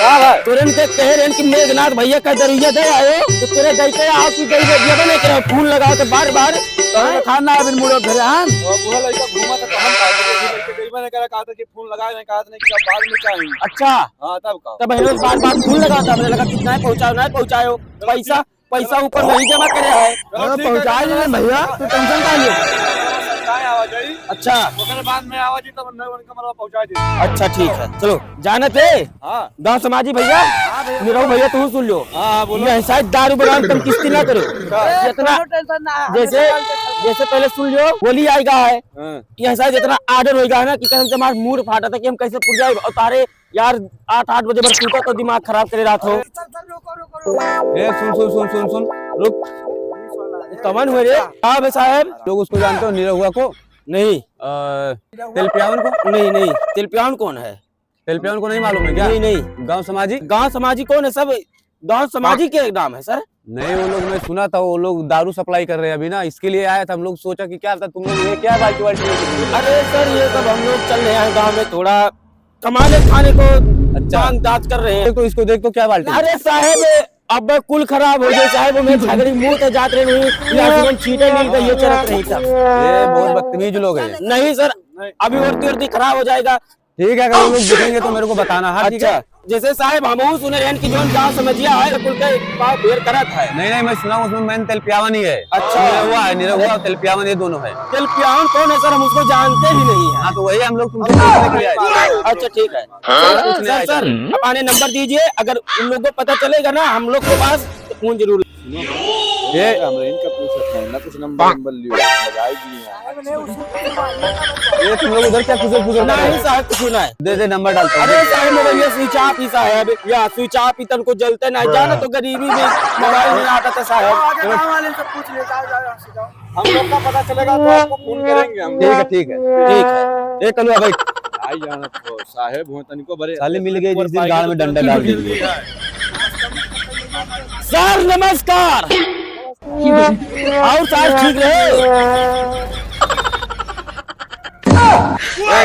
तुरंत के कह रहे कि मेघनाथ भैया का दरिया दे आयो तो तेरे दई के आप की दई दे बने करे फूल लगाओ तो बार-बार खाना बिन मुड़ो घर आन और वो लड़का घूमा था तो हम कहा था कि कई बार कहा था कि फोन लगाए नहीं, कहा था नहीं कि बाद में चाहिए। अच्छा हाँ तब कहा तब भैया बार-बार फूल लगाता हमने लगा कितना पहुंचाओ ना पहुंचाओ पैसा पैसा ऊपर नहीं जमा करे है पहुंचा देंगे भैया तू टेंशन का ले आवाज आई। अच्छा ओकरे बाद में आवाज तब उनका मतलब पहुंचा दी। अच्छा ठीक है चलो जाने थे हां गांव समाजी भैया मेरा भैया तू सुन लो हां बोलो ये शायद दारू बनान तुम किस्ती ना करो जितना जैसे जैसे पहले सुन लियो गोली आएगा है ये शायद इतना आर्डर होएगा ना कि कहीं हमारा मूड फाटा था कि हम कैसे पुर जाए और तारे यार 8 बजे भर सूता तो दिमाग खराब करे रात हो ए सुन रुक तमन हुए रे हाँ भाई साहब लोग उसको जानते हो निरहुआ को? नहीं तेलपियावन को? नहीं तिलपियान कौन है? तेलपियावन को नहीं मालूम है क्या? नहीं गांव समाजी कौन है? सब गांव समाजी के नाम है सर। नहीं वो लोग मैं सुना था वो लोग दारू सप्लाई कर रहे हैं अभी ना, इसके लिए आया था। हम लोग सोचा कि क्या था तुम लोग ये क्या बाल्टी अरे सर ये सब हम लोग चल रहे हैं गाँव में थोड़ा कमाने खाने को मांग दाज कर रहे हैं। तो इसको देख तो क्या बाल्टी। अरे साहब अब कुल खराब हो गए साहब मैं झगड़ी मुंह तो जात रहे नहीं या छीटे नहीं गई ये चरत रही सब। ये बहुत बदतमीज लोग हैं। नहीं सर अभी वर्दी खराब हो जाएगा। ठीक है अगर वो लोग दिखेंगे तो मेरे को बताना। हाँ ठीक है जैसे साहब हम सुने हैं कि जो गाँव समझिया है कुल के पाव फेर करत है। नहीं मैं सुना उसमें मैंने तेलपियावन ही है। अच्छा निरहुआ और तेलपियावन ये दोनों है। तेलपियावन कौन है सर? हम उसको जानते ही नहीं है। हाँ तो वही हम लोग तुमसे पूछने के लिए आए। अच्छा ठीक है सर अपने नंबर दीजिए अगर उन लोगों को पता चलेगा ना हम लोग के पास तो फोन जरूर ये इनका पूछ सकते हैं ना कुछ नंबर लियो लगाई दिए ये तुम लोग उधर क्या कुछ नहीं साहब कुछ ना है दे नंबर डालते हैं। अरे साहब मोबाइल स्विच ऑफ ही साहब या स्विच ऑफ ही तन को जलते नहीं जाना तो गरीबी में मोबाइल नहीं आता था साहब। हम लोग का पता चलेगा तो आपको फोन करेंगे हम। ठीक है एक कलुआ भाई आई जाना तो साहब हो तनिको बड़े साले मिल गए जिस दिन गाल में डंडा डाल दिए। सर नमस्कार और सर ठीक रहे।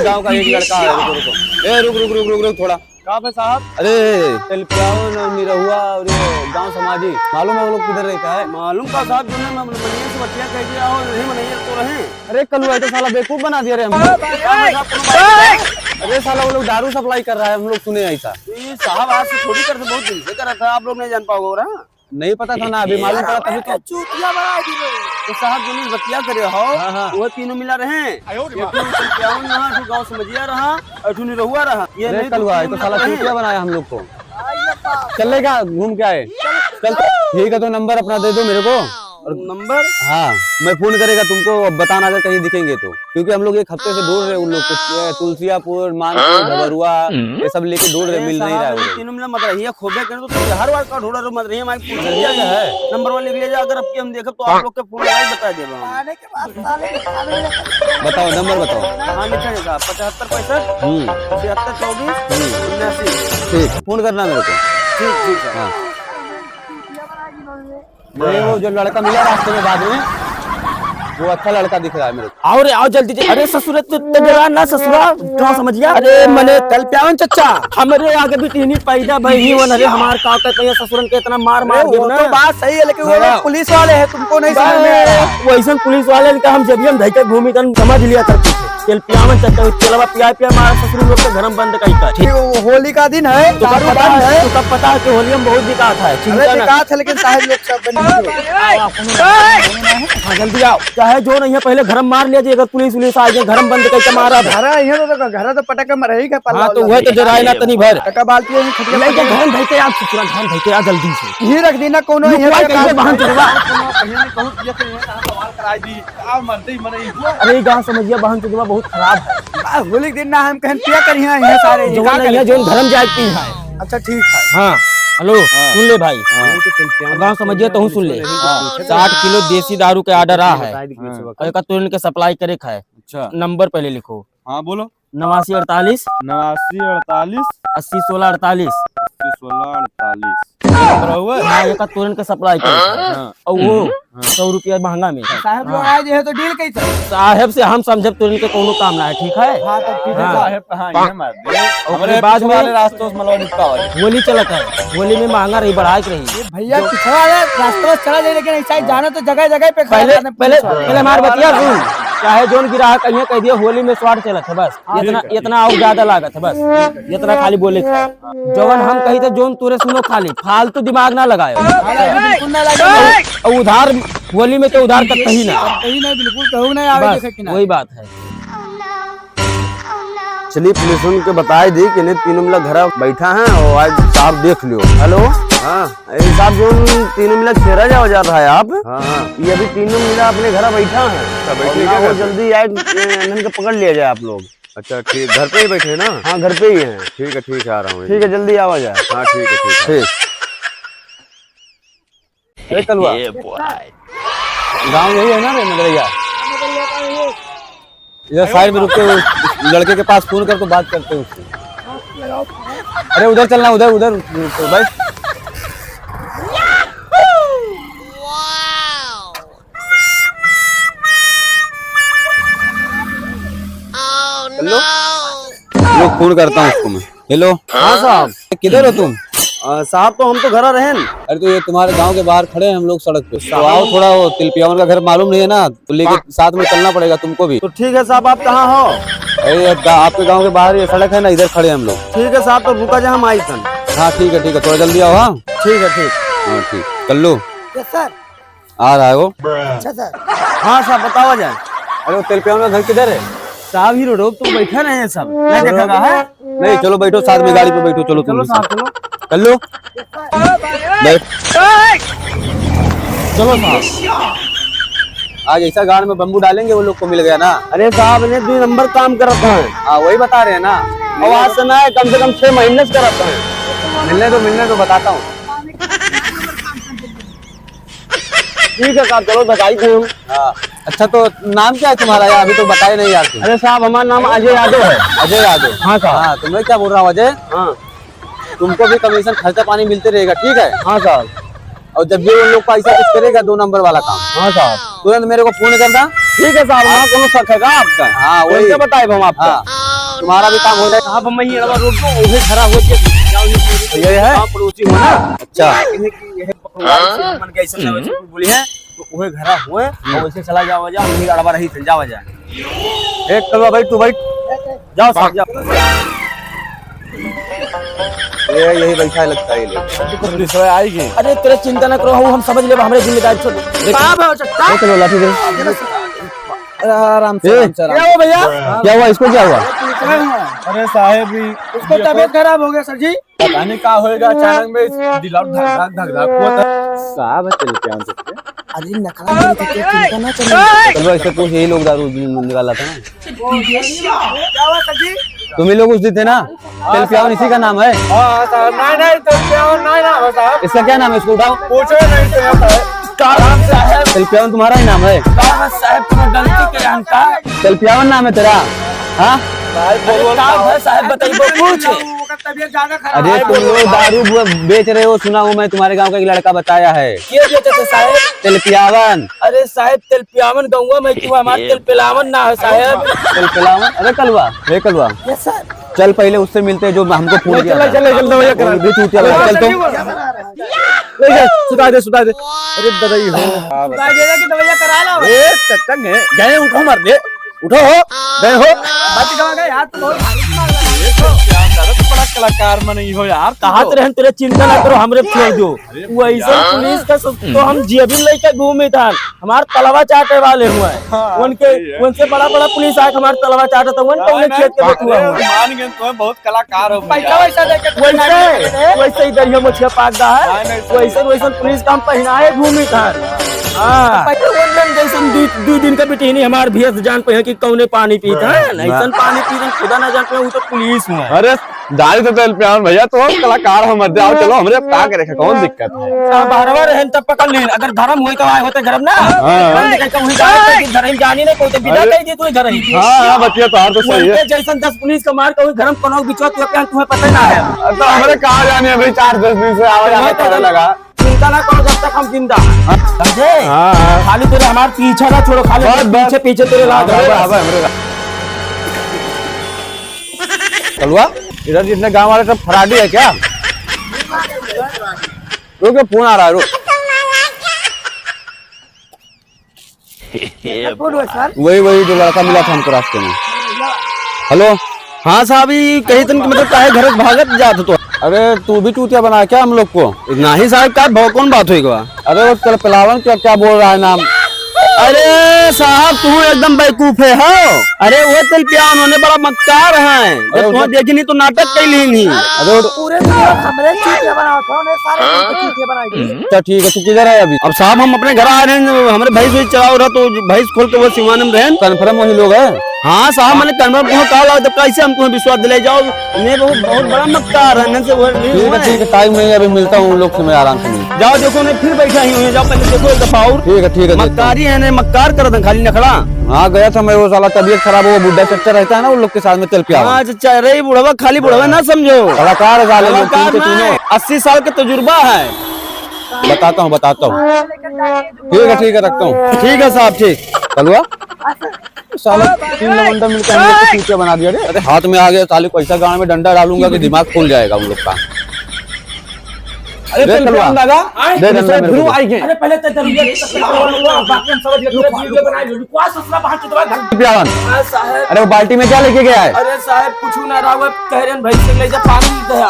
गांव का एक लड़का है रुक थोड़ा कहाँ पे साहब? अरे तेलपियावन और निरहुआ और ये गांव समाजी मालूम है वो लोग किधर रहता है? मालूम का साहब जो ना मनिया से बटिया कह दिया और नहीं मनैया तो रहे। अरे कलुआ तो साला बेवकूफ बना दिया रे हम। अरे साला वो लोग दारू सप्लाई कर रहा है हम लोग सुने ऐसा। ये साहब आज से थोड़ी करते बहुत दिन से कर रहा था आप लोग नहीं जान पाओगे ना। नहीं पता था ना अभी मालूम पड़ा तभी तो। चूतिया बना दिए तो साहब जो बतिया करे हो वो तीनों मिला रहे तेलपियावन रहा गाँव समझिया रहा और निरहुआ रहा। ये अरे कलुआ तो साला चूतिया बनाया हम लोग को। चलेगा घूम के आए चल ठीक है तो नंबर अपना दे दो मेरे को और नंबर। हाँ मैं फोन करेगा तुमको बताना अगर कहीं दिखेंगे तो, क्योंकि हम लोग एक हफ्ते से ढूंढ रहे उन लोग को तुलसियापुर मानपुर भबरुआ ये सब लेके ढूंढ रहे मिल नहीं रहा है। तीनों मिला मत रहिए खोबे करे तो हर बार का ढूंढ रहे मत रहिए हमारे है नंबर वाले ले जा अगर अब हम देखे तो आप लोग के फोन लगा बता देगा। बताओ नंबर बताओ। हाँ लिखेगा 75 65 76 24 79। ठीक फोन करना मेरे को। ठीक है हाँ नहीं वो जो लड़का मिला रास्ते में बाद में वो अच्छा लड़का दिख रहा है मेरे को। और आओ जल्दी। अरे ससुर ना ससुरा गाँव समझिया। अरे मैंने तेलपियावन चचा हमारे आगे भी टीनी पैदा बही वन अरे हमारे का कहते हैं ससुरन के इतना मार दिया ना। तो बात सही है लेकिन वो पुलिस वाले हैं तुमको नहीं समझ में वैसे पुलिस वाले का हम जब हम धैके भूमि समझ लिया करते थे। तेलपियावन चचा चलवा पिया मारा ससुर लोग के घर में बंद कई ठीक होली का दिन है तो कब पता है कि होली में बहुत दिक्कत है लेकिन साहब लोग सब जल्दी आओ चाहे जो नहीं है पहले घर में मार लिया अगर पुलिस आ गई घर में बंद करके मारा घर तो पटक के मर ही हाँ तो वह तो जराए ना तनी भर टका बाल्टी घर भैते आप ससुरा घर भैते आ जल्दी से ही रख देना कोनो वाहन चलवा। अरे गाँव समझिए वाहन चलवा बहुत खराब है। होली के दिन ना हम कहीं पिया करिए यहाँ सारे जो घर में जाती है। अच्छा ठीक है। हाँ हेलो सुन ले भाई गाँव समझिए तो सुन ले 60 किलो देसी दारू के ऑर्डर आ है तुरंत के सप्लाई करे है। अच्छा नंबर पहले लिखो। हाँ बोलो 89 48 89 48 80 16 48 हाँ, एक तुरंत के सप्लाई कर और वो 100 रुपया महंगा में। साहब लोग आए है तो डील कैसे? साहब से हम समझे तुरंत के कोनो काम ना है, ठीक है। हाँ तो ठीक है हाँ। साहब कहाँ ये मार दे। और बाद में रास्तों से मलवा निकला हुआ है। होली चलत है, होली में महंगा रही बढ़ा के रही। भैया पिछड़ा वाला रास्ते में चला जाए, लेकिन ऐसा ही जाना तो जगह जगह पे खड़ा पहले रहना पहले पुलिस वाला। पहले हमारे बतिया सुन, चाहे जोन गिराह कहीं कह दिया होली में स्वाद चलत है, बस इतना और ज्यादा लागत है, बस इतना खाली बोले जवन हम कही थे जोन तुरे सुनो, खाली फालतू दिमाग ना लगायो। बिल्कुल ना लगे और उधार होली में तो उधार तक कहीं ना, कहीं नहीं, बिल्कुल कहूँ नहीं आगे बस देखे कि ना। वही बात है। चलिए पुलिस उनको बताई दी कि नहीं तीनों मिला घर बैठा है और आज साहब देख लियो। हेलो हाँ साहब जो तीनों मिला छेरा जा रहा है आप। हाँ ये अभी तीनों मिला अपने घर बैठा है और जल्दी आए इनके पकड़ लिया जाए आप लोग। अच्छा ठीक, घर पे ही बैठे हैं ना? हाँ घर पे ही है। ठीक है आ रहा हूँ। ठीक है जल्दी आवा जाए। हाँ ठीक है कलवा गाँव यही है ना नगरिया? इधर साइड में रुक के उस लड़के के पास फोन कर तो बात करते हैं उससे। अरे उधर चलना, उधर भाई। हेलो लोग फोन करता हूँ उसको मैं। हेलो हाँ साहब किधर हो तुम? साहब तो हम तो घर रहे हैं। अरे तो ये तुम्हारे गांव के बाहर खड़े हैं हम लोग सड़क पे, तो आओ थोड़ा। वो तिलपियावन का घर मालूम नहीं है ना, तो लेके साथ में चलना पड़ेगा तुमको भी। तो ठीक है साहब, आप कहाँ हो? अरे आपके गांव के बाहर ये सड़क है ना, इधर खड़े हैं हम लोग। ठीक है साहब, तो रुका जाए हम आई सन। हाँ ठीक है थोड़ा जल्दी आओ। हाँ ठीक है हाँ ठीक कर लो सर। आ रहा है वो। अच्छा सर। हाँ साहब बतावा जाए। अरे वो तिलपियावन का घर किधर है साहब? ही रोड तुम बैठे नहीं है सब, नहीं देखा है? नहीं चलो बैठो साथ में, गाड़ी पे बैठो। चलो तुम साहब चलो कर लो बैठ। चलो साहब आज ऐसा गाड़ में बम्बू डालेंगे वो लोग को मिल गया ना। अरे साहब ने 2 नंबर काम कर रखा है। हाँ वही बता रहे हैं ना, आवाज सुना है कम से कम 6 महीने से कर रखा है। मिलने दो बताता हूँ। ठीक है साहब चलो बताई थे हम। हाँ अच्छा तो नाम क्या है तुम्हारा यार? अभी तो बताए नहीं यार तुम। अरे साहब हमारा नाम अजय यादव है। अजय यादव? हाँ साहब। हाँ तो मैं क्या बोल रहा हूँ अजय, हाँ तुमको भी कमीशन खर्चा पानी मिलते रहेगा, ठीक है? हाँ साहब। और जब भी उन लोग पैसा कुछ करेगा 2 नंबर वाला काम, हाँ साहब तुरंत मेरे को फोन करना। ठीक है साहब, वहाँ कोनो शक है आपका? हाँ वही बताए हम आपका। तुम्हारा भी काम हो जाएगा। साहब हम ये रोड को उसे खड़ा हो के ये है पड़ोसी हो ना। अच्छा मन के ऐसे बोली है तो वही घरा हुए और वैसे चला जाओ जा, वही अड़बा रही चल जाओ जा। एक कलवा भाई तू बैठ जाओ साहब जाओ। ये यही बैठा है लगता है ये लोग। पुलिस वाले आएंगे। अरे तेरे चिंता न करो, हम समझ ले, हमारे जिम्मेदारी छोड़। चलो लाठी दे। आराम से क्या हुआ भैया? क्या हुआ इसको? क्या हुआ? अरे साहब उसको तबीयत खराब हो गया सर जी। पता नहीं क्या होएगा, अचानक में दिल धक हुआ था। साहब चल क्या हो सकते? अरे नखरा चिंता ना चलो। चलो ऐसे पूछ, यही लोग दारू निकाला था ना। क्या हुआ सर जी? तुम ही लोग उस दिन थे ना? तिलपियावन इसी का नाम है? हाँ साहब। नहीं तिलपियावन नहीं नाम है साहब। इसका क्या नाम है इसको उठाओ। पूछो नहीं साहब। तिलपियावन तुम्हारा ही नाम है? साहब तुम्हें गलती क्या अंका? तिलपियावन नाम है तेरा? हाँ साहब बताइए पूछ। तबीयत ज्यादा खराब। अरे तुम लोग दारू बेच रहे हो, सुना हूँ मैं, तुम्हारे गांव का एक लड़का बताया है। क्या बेचे थे साहब? तिलपियावन। अरे साहब तिलपियावन गौवा में क्यों, हमारे तिलपिलावन ना है साहब। तिलपिलावन? अरे कलवा हे कलवा चल पहले उससे मिलते हैं जो हमको फोन किया था। चल सुता दे। अरे दवाई हो दवाइयाँ करा लो। गए उठो मर दे, उठो हो गए हो बच गए यार। तो बड़ा कलाकार में नहीं हो यार। कहा रहे तेरे चिंता ना करो, हमरे छोड़ दो। वैसे पुलिस का तो हम जेबी लेके घूमे था, हमारे तलवा चाटे वाले हुए उनसे बड़ा पुलिस आके हमारे तलवा चाटा था। खेत के बटुआ मान गए तुम्हें बहुत कलाकार हो। वैसे ही दरिया मछिया पाक रहा है, वैसे पुलिस का हम पहनाए घूमी था। जैसे 2 दिन का बेटी नहीं हमारे भैया जान पे है कि कौने पानी पीता है, ऐसा पानी पीते खुदा ना जान पे, वो तो पुलिस हुआ। अरे जाने तो तेल प्यान भैया तो कलाकार हम मत आओ चलो हमरे का करे कौन दिक्कत है। बारवा रहन तब पकड़ ली अगर धर्म हुई तो आए होते घर ना बंद करके वहीं जाए धर्म जानी नहीं कोई तो विदा कर दी तू घर ही। हां बतिया तो तो सही है जैसन 10 पुलिस का मार के घर कोनो बिचो तू प्यान तुम्हें पता ना है तो हमरे कहां जाने अभी 4-10 दिन से आवाज आने पता लगा। चिंता ना करो जब तक हम जिंदा समझे। हां खाली तेरे हमार पीछे ना छोड़ो खाली पीछे पीछे तेरे लाग हमरे चलवा इधर जितने गांव वाले सब फराडी है क्या? रुको फोन आ रहा है रुक। वही जो लड़का मिला था हमको रास्ते में। हेलो हाँ साहब कहीं तक मतलब काहे घर भागत जात तो। अरे तू भी चूतिया बना क्या हम लोग को? नहीं साहब का कौन बात हुई गवा? अरे वो कल पिलावन क्या क्या बोल रहा है नाम? अरे साहब तू एकदम बेवकूफ है हो। अरे वो तिल पिया उन्होंने बड़ा मक्कार है जब तुम देखी नहीं तो नाटक कैली नहीं। अरे पूरे हमरे चीटिया बनाओ कौन सारे चीटिया बनाई। अच्छा ठीक है तू किधर है अभी? अब साहब हम अपने घर आ रहे हैं हमारे भैंस चलाओ रहा तो भैंस खोल के वो सिवान में रहे। कन्फर्म वही लोग है? हाँ साहब मैंने कन्फर्म तुम्हें कहा तो कैसे हम तुम्हें विश्वास दिले जाओ मैं बहुत बड़ा मक्कार है से वो ठीक है टाइम नहीं अभी मिलता हूँ लोग से मैं आराम से मिल जाओ देखो मैं फिर बैठा ही हूँ जाओ पहले देखो एक दफा और। ठीक है मक्कारी है मक्कार कर दे खाली नखड़ा। हाँ गया था मैं वो साला तबीयत खराब हो बुढ़ा चच्चा रहता है ना उन लोग के साथ में चल पिया। हाँ चचा रही बुढ़वा खाली बुढ़वा ना समझो कलाकार 80 साल का तजुर्बा है। बताता हूँ ठीक है रखता हूँ। ठीक है साहब ठीक चलवा साला 3 लवंडा मिलकर हम लोग को चूतिया बना दिया। अरे हाथ में आ गया साले को ऐसा गाँव में डंडा डालूंगा कि दिमाग खुल जाएगा उन लोग का। अरे चलवा दे डंडा मेरे को। अरे पहले तो बाकी हम समझ गए वीडियो बनाई क्या ससुरा बाहर की दवा प्यावन अरे वो बाल्टी में क्या लेके गया है? अरे साहब कुछ ना रहा कह रहे भाई से ले जा पानी दया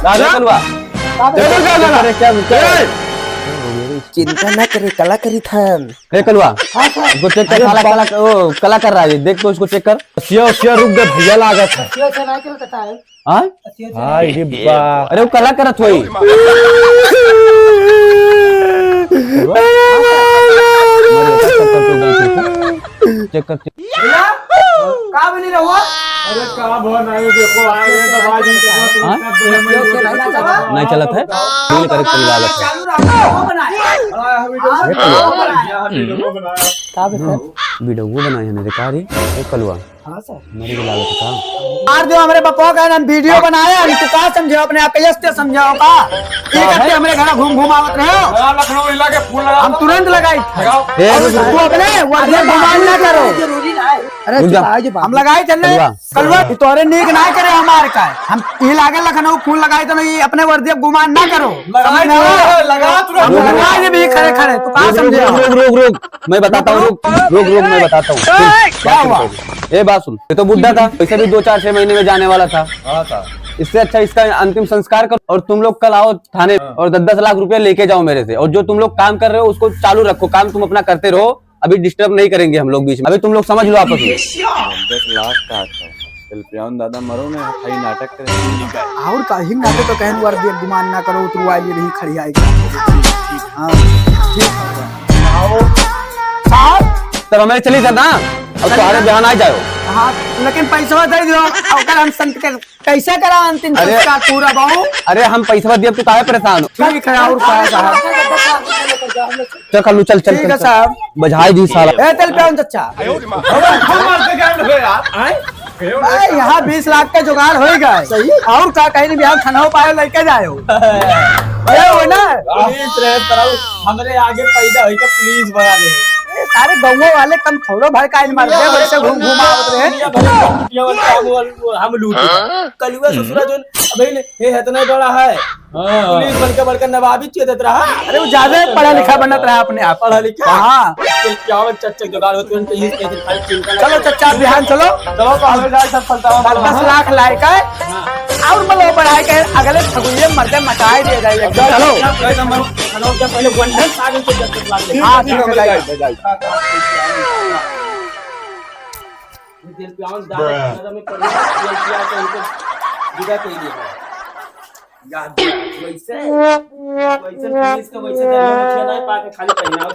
दादा चलवा क्या चिंता ना करे कला करी था। कलवा उसको चेक कर कला कर रहा है देख तो उसको चेक कर। रुक गए भैया लागत है। अरे वो कला करत होई चेक कर का बनी रहो। अरे का नहीं देखो आए नहीं चलत है करे लागत है वीडियो बनाई है मेरे कारी कलवा मेरे को लागत था मार दो हमारे बप्पा का नाम वीडियो बनाया तू का समझो अपने आप कैसे समझाओ का ये करते हमारे घर घूम आवत रहे हो लखनऊ इला के फूल लगा हम तुरंत लगाई तू अपने वर्दी घुमान ना करो जरूरी ना है। अरे हम लगाए चलने कलवा तोरे नीक ना करे हमार का हम ये लागे लखनऊ फूल लगाए तो नहीं अपने वर्दी घुमान ना करो लगा तुरंत लगाए भी खड़े खड़े तू का समझे। रुक मैं बताता हूँ रुक मैं बताता हूँ। ये बात सुन ये तो बुढ़ा था वैसे भी 2-4-6 महीने में जाने वाला था। इससे अच्छा इसका अंतिम संस्कार करो और तुम लोग कल आओ थाने और 10-10 लाख रुपए लेके जाओ मेरे से और जो तुम लोग काम कर रहे हो उसको चालू रखो काम तुम अपना करते रहो अभी डिस्टर्ब नहीं करेंगे हम लोग बीच में अभी तुम लोग समझ लो आपस में। 10 लाख का था दादा मरो ने खाई नाटक करे और कहीं नाटक तो कहन वर्दी गुमान ना करो तू वाली नहीं खड़ी आएगी। हां ठीक है साहब तब हमें चली जाना अब तुम्हारे बयान आ जाओ। हाँ लेकिन पैसा दे दो और हम संत के कैसे करा अंतिम संस्कार पूरा बाबू। अरे हम पैसा दिए तो काहे परेशान हो? ठीक है और क्या साहब चल कल्लू चल ठीक है साहब बधाई दी साला ए चल पे चचा हम मारते क्या लगे यार यहाँ 20 लाख का जुगाड़ हो गए सही और क्या कहीं भी हम खाना पाए लेके जाओ हो ना हमरे आगे पैदा होई का पुलिस बना दे सारे गाँव वाले कम थोड़ो भर का मारते हैं वैसे घूम आवत रहे हम लूटे कलुआ ससुरा जो अबे ये इतना बड़ा है पुलिस बन के नवाबी चेतत रहा। अरे वो ज्यादा पढ़ा लिखा बनत रहा अपने आप पढ़ा लिखा हाँ चच्चा जुगाड़ होते हैं चलो चचा बिहान चलो चलो तो हमें जाए सब फलता 10 लाख लाए का और मतलब बढ़ाए के अगले फगुए मर्दे मचाए दे जाए चलो पहले वंडन सागन के 10 लाख हाँ ठीक है दिल पे आवन दादा में पढ़ किया तो उनको विदा कर दिया याद वैसे पुलिस का वैसे नहीं पाके खाली पहनाव